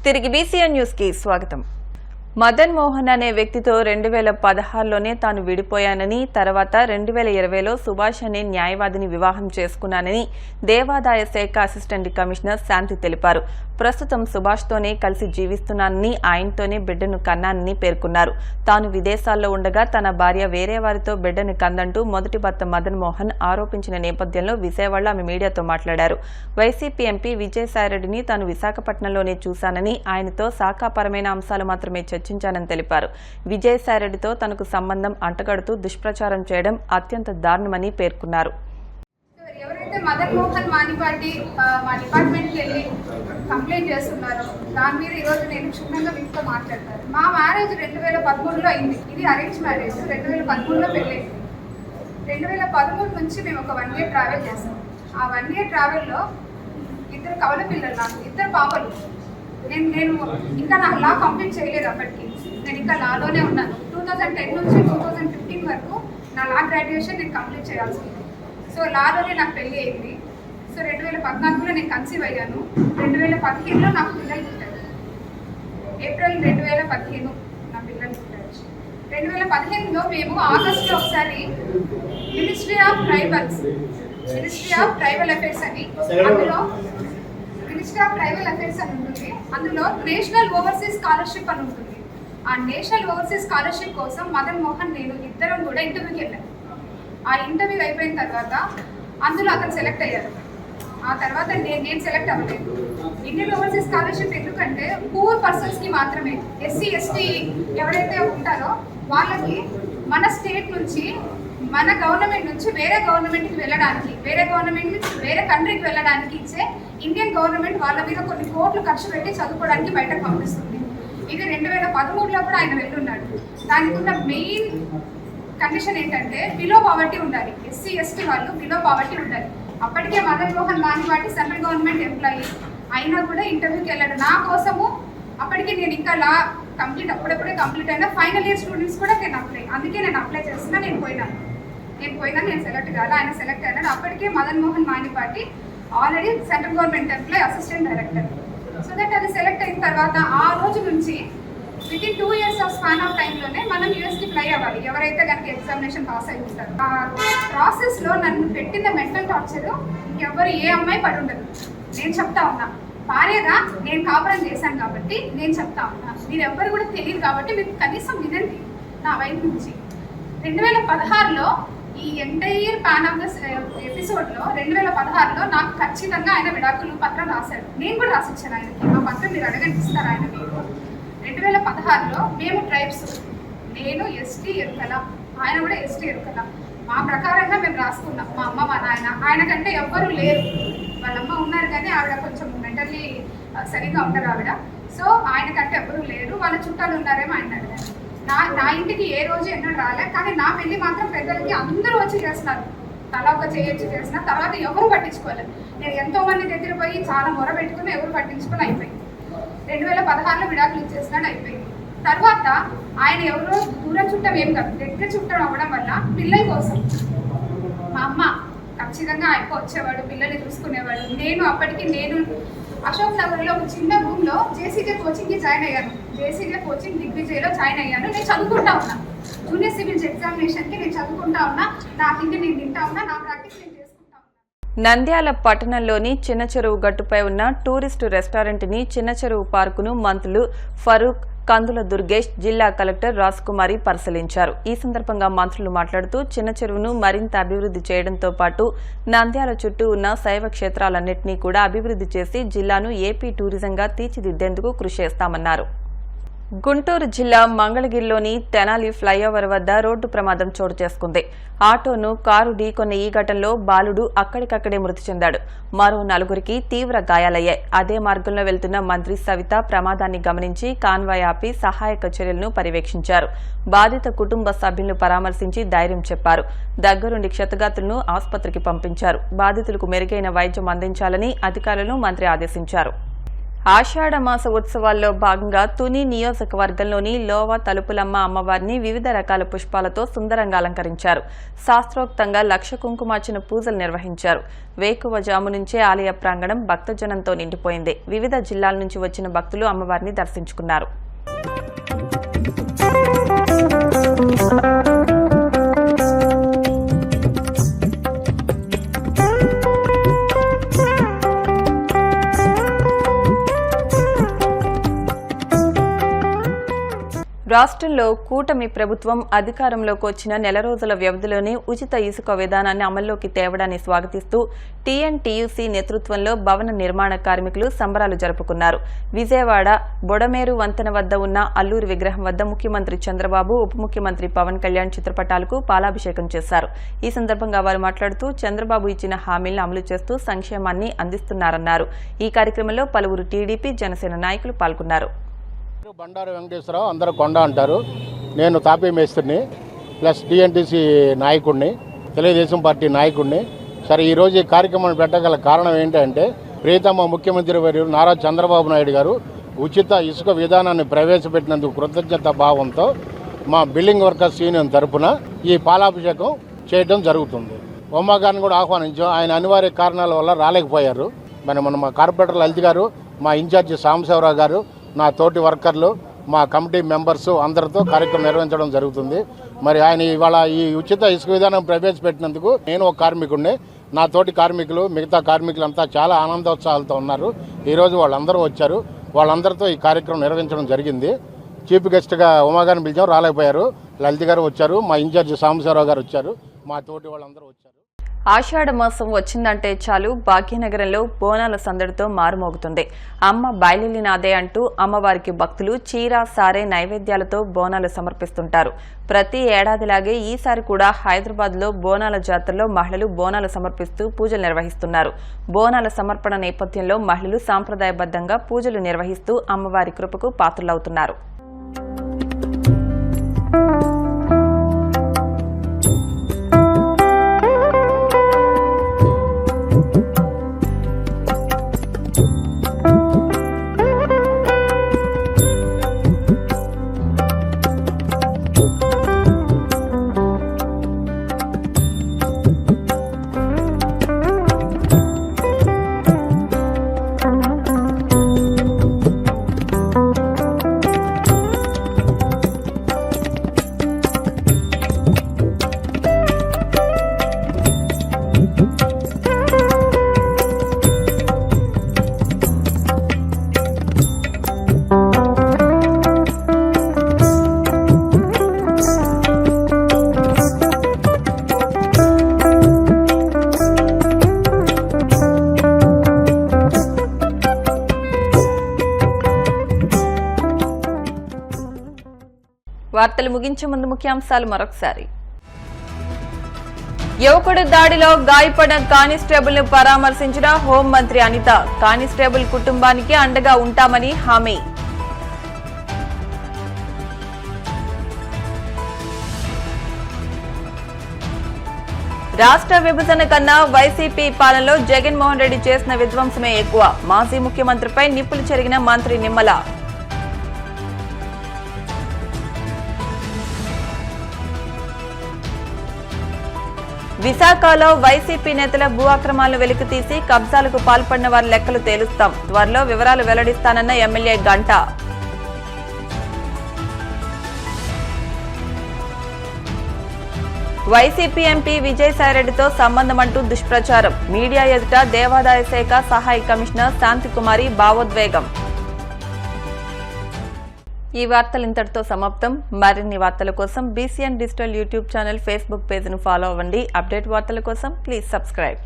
తిరిగి BCN news కి స్వాగతం. మదన్ మోహన్ అనే వ్యక్తితో 2016లోనే తాను విడిపోయానని, తర్వాత 2020లో సుభాష్ అనే న్యాయవాదిని వివాహం చేసుకున్నానని దేవాదాయ శాఖ అసిస్టెంట్ కమిషనర్ శాంతి తెలిపారు. ప్రస్తుతం సుభాష్తోనే కలిసి జీవిస్తున్నానని, ఆయనతోనే బిడ్డను కన్నానని పేర్కొన్నారు. తాను విదేశాల్లో ఉండగా తన భార్య వేరే వారితో బిడ్డను కందంటూ మొదటి భర్త మదన్ మోహన్ ఆరోపించిన నేపథ్యంలో విజయవాడలో ఆమె మీడియాతో మాట్లాడారు. వైసీపీ ఎంపీ విజయసాయిరెడ్డిని తాను విశాఖపట్నంలోనే చూశానని, ఆయనతో శాఖాపరమైన అంశాలు మాత్రమే చర్చించానని తెలిపారు. విజయసాయిరెడ్డితో తనకు సంబంధం అంటగడుతూ దుష్ప్రచారం చేయడం అత్యంత దారుణమని పేర్కొన్నారు. ఎవరైతే మదన్ మోహన్ మానిపాటి మా డిపార్ట్మెంట్కి వెళ్ళి కంప్లైంట్ చేస్తున్నారో దాని మీద ఈరోజు నేను క్షుణ్ణంగా మీతో మాట్లాడతాను. మా మ్యారేజ్ 2013లో అయింది. ఇది అరేంజ్ మ్యారేజ్. 2013లో పెళ్ళైంది. 2013 నుంచి మేము ఒక 1 year ట్రావెల్ చేస్తాం. ఆ 1 year ట్రావెల్లో 2 కవల పిల్లలు, నాకు 2 పాపలు. నేను ఇంకా నా లా కంప్లీట్ చేయలేదు. అప్పటికి నేను ఇంకా లాలోనే ఉన్నాను. 2010 నుంచి 2015 వరకు నా లా గ్రాడ్యుయేషన్ నేను కంప్లీట్ చేయాల్సింది. సో లాలోనే నాకు పెళ్ళి అయింది. సో 2014లో నేను కన్సీవ్ అయ్యాను. 2015లో నాకు పిల్లలు పుట్టారు. ఏప్రిల్ 2015 నా పిల్లలు పుట్టారు. 2015లో మేము ఆగస్టులో ఒకసారి మినిస్ట్రీ ఆఫ్ ట్రైబల్ అఫైర్స్ అని ఉంటుంది. అందులో నేషనల్ ఓవర్సీస్ స్కాలర్షిప్ అని ఉంటుంది. ఆ నేషనల్ ఓవర్సీస్ స్కాలర్షిప్ కోసం మదన్ మోహన్ నేను ఇద్దరం కూడా ఇంటర్వ్యూకి వెళ్ళాను. ఆ ఇంటర్వ్యూ అయిపోయిన తర్వాత అందులో అతను సెలెక్ట్ అయ్యారు. ఆ తర్వాత నేను సెలెక్ట్ అవ్వలేదు. ఇండియన్ ఓవర్సీస్ స్కాలర్షిప్ ఎందుకంటే పూర్ పర్సన్స్కి మాత్రమే, ఎస్సీ ఎస్టీ ఎవరైతే ఉంటారో వాళ్ళకి మన స్టేట్ నుంచి, మన గవర్నమెంట్ నుంచి వేరే గవర్నమెంట్కి వెళ్ళడానికి, వేరే గవర్నమెంట్ నుంచి వేరే కంట్రీకి వెళ్ళడానికి ఇచ్చే ఇండియన్ గవర్నమెంట్ వాళ్ళ మీద కొన్ని కోట్లు ఖర్చు పెట్టి చదువుకోవడానికి బయటకు పంపిస్తుంది. ఇది 2013లో కూడా ఆయన వెళ్ళున్నాడు. దానికి ఉన్న మెయిన్ కండిషన్ ఏంటంటే బిలో పావర్టీ ఉండాలి. ఎస్సీ ఎస్టీ వాళ్ళు బిలో పావర్టీ ఉండాలి. అప్పటికే Madan Mohan Manipati central government employee అయినా కూడా ఇంటర్వ్యూకి వెళ్ళాడు నా కోసము. అప్పటికి నేను ఇంకా లా అప్పుడప్పుడే కంప్లీట్ అయినా ఫైనల్ ఇయర్ స్టూడెంట్స్ కూడా అందుకే నేను అప్లై చేస్తున్నా. నేను పోయినా నేను సెలెక్ట్ కాదు, ఆయన సెలెక్ట్ అయినాడు. అప్పటికే Madan Mohan Manipati already central government employee, assistant director. So that అది సెలెక్ట్ అయిన తర్వాత ఆ రోజు నుంచి within 2 years of span of టైంలోనే మనం యూఎస్కి ఫ్లై అవ్వాలి, ఎవరైతే కనుక ఎగ్జామినేషన్ పాస్ అయి ఉంటారు. ఆ ప్రాసెస్లో నన్ను పెట్టిన మెంటల్ టార్చర్ ఇంకెవ్వరు ఏ అమ్మాయి పడి ఉండదు. నేను చెప్తా ఉన్నా, భార్యగా నేను కాపురం చేశాను కాబట్టి నేను చెప్తా ఉన్నా. మీరు ఎవ్వరు కూడా తెలియదు కాబట్టి మీరు కనీసం వినండి నా వైపు నుంచి. 2016లో ఈ ఎంటైర్ పాన్ ఆఫ్ ద ఎపిసోడ్లో 2016లో నాకు ఖచ్చితంగా ఆయన విడాకులు పత్రం రాశాడు. నేను కూడా రాసిచ్చాను ఆయనకి. ఆ పత్రం మీరు అడగండి, ఇస్తారు ఆయన మీకు. 2016లో మేము ట్రైబ్స్, నేను ఎస్టీ ఎరుకల, ఆయన కూడా ఎస్టీ ఎరుకల. మా ప్రకారంగా మేము రాసుకున్నాం. మా అమ్మ మా నాయన, ఆయనకంటే ఎవ్వరూ లేరు. వాళ్ళమ్మ ఉన్నారు కానీ ఆవిడ కొంచెం మెంటల్లీ సరిగ్గా ఉండరు ఆవిడ. సో ఆయనకంటే ఎవ్వరూ లేరు. వాళ్ళ చుట్టాలు ఉన్నారేమో ఆయన అడిగారు. నా ఇంటికి ఏ రోజు ఎన్నడూ రాలే. కానీ నా పెళ్లి మాత్రం పెద్దలకి అందరూ వచ్చి చేస్తున్నారు. తలా ఒక చేయొచ్చి చేసిన తర్వాత ఎవరు పట్టించుకోలేదు. నేను ఎంతో మంది దగ్గర పోయి చాలా మొర పెట్టుకుని ఎవరు పట్టించుకొని అయిపోయింది. 2016లో విడాకులు ఇచ్చేసినాడు, అయిపోయింది. తర్వాత ఆయన ఎవరో దూరం చుట్టం ఏం కాదు, దగ్గర చుట్టం అవ్వడం వల్ల పిల్లల కోసం మా అమ్మ ఖచ్చితంగా ఆయన వచ్చేవాడు, పిల్లల్ని చూసుకునేవాడు. నేను అశోక్ నగర్లో ఒక చిన్న రూమ్లో జేసీజే కోచింగ్కి జాయిన్ అయ్యాను. జేసీజే కోచింగ్ దిగ్విజయ్లో జాయిన్ అయ్యాను. నేను చదువుకుంటా ఉన్నా. జూనియర్ సివిల్స్ ఎగ్జామినేషన్కి నేను చదువుకుంటా ఉన్నా. నా తిండి నేను తింటా ఉన్నా. నా ప్రాక్టీస్ నేను చేసుకుంటా ఉన్నా. నంద్యాల పట్టణంలోని చిన్న చెరువు గట్టుపై ఉన్న టూరిస్టు రెస్టారెంట్ని, చిన్న చెరువు పార్కును మంత్రులు ఫరూక్, కందుల దుర్గేష్, జిల్లా కలెక్టర్ రాజ్కుమారి పరిశీలించారు. ఈ సందర్భంగా మంత్రులు మాట్లాడుతూ చిన్న చెరువును మరింత అభివృద్ధి చేయడంతో పాటు నంద్యాల చుట్టూ ఉన్న శైవ క్షేత్రాలన్నింటినీ కూడా అభివృద్ధి చేసి జిల్లాను ఏపీ టూరిజంగా తీర్చిదిద్దేందుకు కృషి చేస్తామన్నారు. గుంటూరు జిల్లా మంగళగిరిలోని తెనాలి ఫ్లైఓవర్ వద్ద రోడ్డు ప్రమాదం చోటు చేసుకుంది. ఆటోను కారు ఢీకొన్న ఈ ఘటనలో బాలుడు అక్కడికక్కడే మృతి చెందాడు. మరో 4గురికి తీవ్ర గాయాలయ్యాయి. అదే మార్గంలో వెళ్తున్న మంత్రి సవిత ప్రమాదాన్ని గమనించి కాన్వాయ్ ఆపి సహాయక చర్యలను పర్యవేక్షించారు. బాధిత కుటుంబ సభ్యులను పరామర్శించి ధైర్యం చెప్పారు. దగ్గరుండి క్షతగాత్రులను ఆసుపత్రికి పంపించారు. బాధితులకు మెరుగైన వైద్యం అందించాలని అధికారులను మంత్రి ఆదేశించారు. ఆషాఢ మాస ఉత్సవాల్లో భాగంగా తుని నియోజకవర్గంలోని లోవ తలుపులమ్మ అమ్మవారిని వివిధ రకాల పుష్పాలతో సుందరంగా అలంకరించారు. శాస్త్రోక్తంగా లక్ష కుంకుమార్చన పూజలు నిర్వహించారు. వేకువజాము నుంచే ఆలయ ప్రాంగణం భక్తజనంతో నిండిపోయింది. వివిధ జిల్లాల నుంచి వచ్చిన భక్తులు అమ్మవారిని దర్శించుకున్నారు. రాష్ట్రంలో కూటమి ప్రభుత్వం అధికారంలోకి వచ్చిన నెల రోజుల వ్యవధిలోనే ఉచిత ఇసుక విధానాన్ని అమల్లోకి తేవడాన్ని స్వాగతిస్తూ టీఎన్టీయూసీ నేతృత్వంలో భవన నిర్మాణ కార్మికులు సంబరాలు జరుపుకున్నారు. విజయవాడ బొడమేరు వంతెన వద్ద ఉన్న అల్లూరి విగ్రహం వద్ద ముఖ్యమంత్రి చంద్రబాబు, ఉప ముఖ్యమంత్రి పవన్ కళ్యాణ్ చిత్రపటాలకు పాలాభిషేకం చేశారు. ఈ సందర్భంగా వారు మాట్లాడుతూ చంద్రబాబు ఇచ్చిన హామీలను అమలు చేస్తూ సంక్షేమాన్ని అందిస్తున్నారన్నారు. ఈ కార్యక్రమంలో పలువురు టీడీపీ, జనసేన నాయకులు పాల్గొన్నారు. బండారు వెంకటేశ్వరరావు, అందరూ కొండ అంటారు. నేను తాపీ మేస్త్రిని ప్లస్ టీఎన్టీసీ నాయకుడిని, తెలుగుదేశం పార్టీ నాయకుడిని. సరే, ఈరోజు ఈ కార్యక్రమాన్ని పెట్టగల కారణం ఏంటంటే ప్రియతమ ముఖ్యమంత్రి వర్యులు నారా చంద్రబాబు నాయుడు గారు ఉచిత ఇసుక విధానాన్ని ప్రవేశపెట్టినందుకు కృతజ్ఞత భావంతో మా బిల్డింగ్ వర్కర్స్ యూనియన్ తరఫున ఈ పాలాభిషేకం చేయడం జరుగుతుంది. ఉమ్మా గారిని కూడా ఆహ్వానించాం. ఆయన అనివార్య కారణాల వల్ల రాలేకపోయారు. మన మా కార్పొరేటర్ లలిత్ గారు, మా ఇన్ఛార్జి సాంబశివరావు గారు, నా తోటి వర్కర్లు, మా కమిటీ మెంబర్స్ అందరితో కార్యక్రమం నిర్వహించడం జరుగుతుంది. మరి ఆయన ఇవాళ ఈ ఉచిత ఇసుక విధానం ప్రవేశపెట్టినందుకు నేను ఒక కార్మికుడిని, నా తోటి కార్మికులు, మిగతా కార్మికులంతా చాలా ఆనందోత్సాహాలతో ఉన్నారు. ఈరోజు వాళ్ళందరూ వచ్చారు. వాళ్ళందరితో ఈ కార్యక్రమం నిర్వహించడం జరిగింది. చీఫ్ గెస్ట్గా ఉమాగారిని పిలిచాం, రాలేకపోయారు. లలిత్ గారు వచ్చారు, మా ఇన్ఛార్జి సాంబశివరావు గారు వచ్చారు, మా తోటి వాళ్ళందరూ వచ్చారు. ఆషాఢ మాసం వచ్చిందంటే చాలు భాగ్యనగరంలో బోనాల సందడితో మారుమోగుతుంది. అమ్మ బయలునాదే అంటూ అమ్మవారికి భక్తులు చీర, సారే నైవేద్యాలతో బోనాలు సమర్పిస్తుంటారు. ప్రతి ఏడాదిలాగే ఈసారి కూడా హైదరాబాద్లో బోనాల జాతరలో మహిళలు బోనాలు సమర్పిస్తూ పూజలు నిర్వహిస్తున్నారు. బోనాల సమర్పణ నేపథ్యంలో మహిళలు సాంప్రదాయబద్ధంగా పూజలు నిర్వహిస్తూ అమ్మవారి కృపకు పాత్రులవుతున్నారు. వార్తలు ముగించే ముందు ముఖ్యాంశాలు మరొకసారి. యువకుడు దాడిలో గాయపడిన కానిస్టేబుల్ ను పరామర్శించిన హోంమంత్రి అనిత. కానిస్టేబుల్ కుటుంబానికి అండగా ఉంటామని హామీ. రాష్ట్ర విభజన కన్నా వైసీపీ పాలనలో జగన్మోహన్ రెడ్డి చేసిన విధ్వంసమే ఎక్కువ. మాజీ ముఖ్యమంత్రిపై నిప్పులు చెరిగిన మంత్రి నిమ్మల. విశాఖలో వైసీపీ నేతల భూ అక్రమాలను వెలికితీసి కబ్జాలకు పాల్పడిన వారి లెక్కలు తేలుస్తాం. త్వరలో వివరాలు వెల్లడిస్తానన్న ఎమ్మెల్యే గంట. వైసీపీ ఎంపీ విజయసాయిరెడ్డితో సంబంధమంటూ దుష్ప్రచారం. మీడియా ఎదుట దేవాదాయ శాఖ సహాయ కమిషనర్ శాంతికుమారి భావోద్వేగం. ఈ వార్తలు ఇంతటితో సమాప్తం. మరిన్ని వార్తల కోసం BCN digital YouTube channel, Facebook పేజ్ను ఫాలో అవ్వండి. అప్డేట్ వార్తల కోసం ప్లీజ్ సబ్స్క్రైబ్.